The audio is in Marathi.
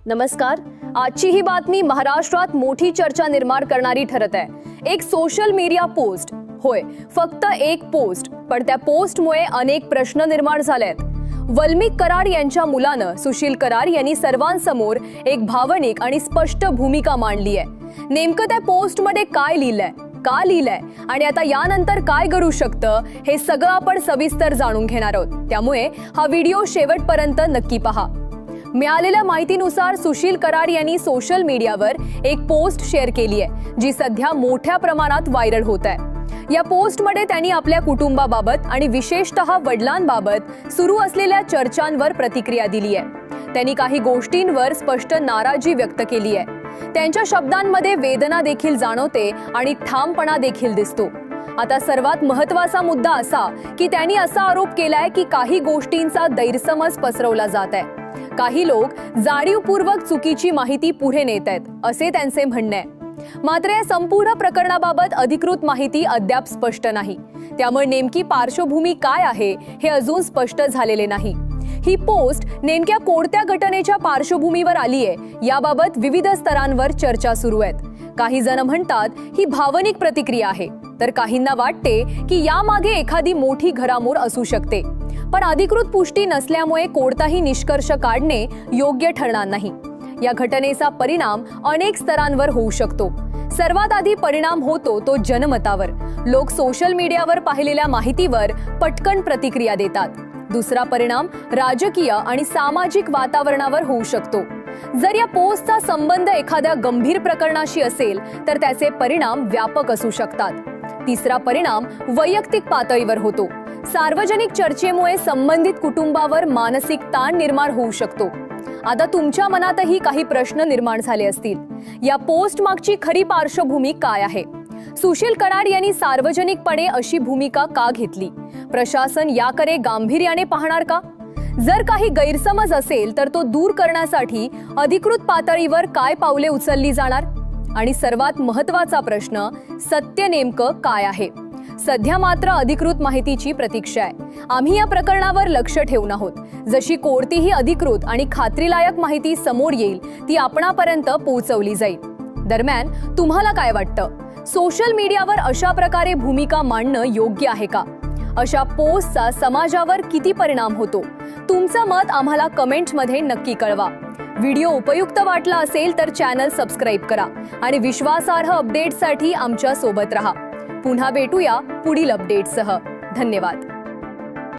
नमस्कार. आजची ही बातमी महाराष्ट्रात मोठी चर्चा निर्माण करणारी ठरत आहे. एक सोशल मीडिया पोस्ट, होय फक्त एक पोस्ट, पण त्या पोस्टमुळे अनेक प्रश्न निर्माण झालेत. वल्मिक कराड यांच्या मुलानं सुशील कराड यांनी सर्वांसमोर एक भावनिक आणि स्पष्ट भूमिका मांडली आहे. नेमकं त्या पोस्टमध्ये काय लिहिलंय, का लिहिलंय आणि आता यानंतर काय घडू शकतं हे सगळं आपण सविस्तर जाणून घेणार आहोत. त्यामुळे हा व्हिडिओ शेवटपर्यंत नक्की पहा. मिळालेल्या माहितीनुसार सुशील कराड यांनी सोशल मीडियावर एक पोस्ट शेअर केली आहे, जी सध्या मोठ्या प्रमाणात व्हायरल होत आहे. या पोस्टमध्ये त्यांनी आपल्या कुटुंबाबाबत आणि विशेषतः वडिलांबाबत सुरू असलेल्या चर्चांवर प्रतिक्रिया दिली आहे. त्यांनी काही गोष्टींवर स्पष्ट नाराजी व्यक्त केली आहे. त्यांच्या शब्दांमध्ये वेदना देखील जाणवते आणि ठामपणा देखील दिसतो. आता सर्वात महत्त्वाचा मुद्दा असा की त्यांनी असा आरोप केलाय की काही गोष्टींचा गैरसमज पसरवला जात आहे. काही लोक जाणीवपूर्वक चुकीची माहिती पुढे नेत आहेत, असे त्यांचे म्हणणे आहे. मात्र या संपूर्ण प्रकरणाबाबत अधिकृत माहिती अद्याप स्पष्ट नाही. त्यामुळे नेमकी पार्श्वभूमी काय आहे हे अजून स्पष्ट झालेले नाही. ही पोस्ट नेमक्या कोणत्या घटनेच्या पार्श्वभूमीवर आली आहे याबाबत विविध स्तरांवर चर्चा सुरू आहेत. काही जण म्हणतात ही भावनिक प्रतिक्रिया आहे, तर काहींना वाटते की यामागे एखादी मोठी घडामोड असू शकते. पण अधिकृत पुष्टी नसल्यामुळे कोणताही निष्कर्ष काढणे योग्य ठरणार नाही. या घटनेचा परिणाम अनेक स्तरांवर होऊ शकतो. सर्वात आधी परिणाम होतो तो जनमतावर. लोक सोशल मीडियावर पाहिलेल्या माहितीवर पटकन प्रतिक्रिया देतात. दुसरा परिणाम राजकीय आणि सामाजिक वातावरणावर होऊ शकतो. जर या पोस्टचा संबंध एखाद्या गंभीर प्रकरणाशी असेल तर त्याचे परिणाम व्यापक असू शकतात. तिसरा परिणाम वैयक्तिक पातळीवर होतो. सार्वजनिक चर्चेमुळे संबंधित कुटुंबावर मानसिक ताण निर्माण होऊ शकतो. आता तुमच्या मनातही काही प्रश्न निर्माण झाले असतील. या पोस्ट मागची खरी पार्श्वभूमी काय आहे? सुशील कराड यांनी सार्वजनिकपणे अशी भूमिका का घेतली? प्रशासन याकडे गांभीर्याने पाहणार का? जर काही गैरसमज असेल तर तो दूर करण्यासाठी अधिकृत पातळीवर काय पावले उचलली जाणार? आणि सर्वात महत्त्वाचा प्रश्न, सत्य नेमकं काय आहे? सध्या मात्र अधिकृत माहितीची प्रतीक्षा आहे. आम्ही या प्रकरणावर लक्ष ठेवून आहोत. जशी कोणतीही अधिकृत आणि खात्रीलायक माहिती समोर येईल ती आपणापर्यंत पोहोचवली जाईल. दरम्यान तुम्हाला काय वाटतं? सोशल मीडियावर अशा प्रकारे भूमिका मांडणं योग्य आहे का? अशा पोस्टचा समाजावर किती परिणाम होतो? तुमचं मत आम्हाला कमेंट्समध्ये नक्की कळवा. व्हिडिओ उपयुक्त वाटला असेल तर चॅनल सबस्क्राईब करा आणि विश्वासार्ह अपडेट्ससाठी आमच्या सोबत रहा. पुन्हा भेटूया पुढील अपडेट्ससह. धन्यवाद.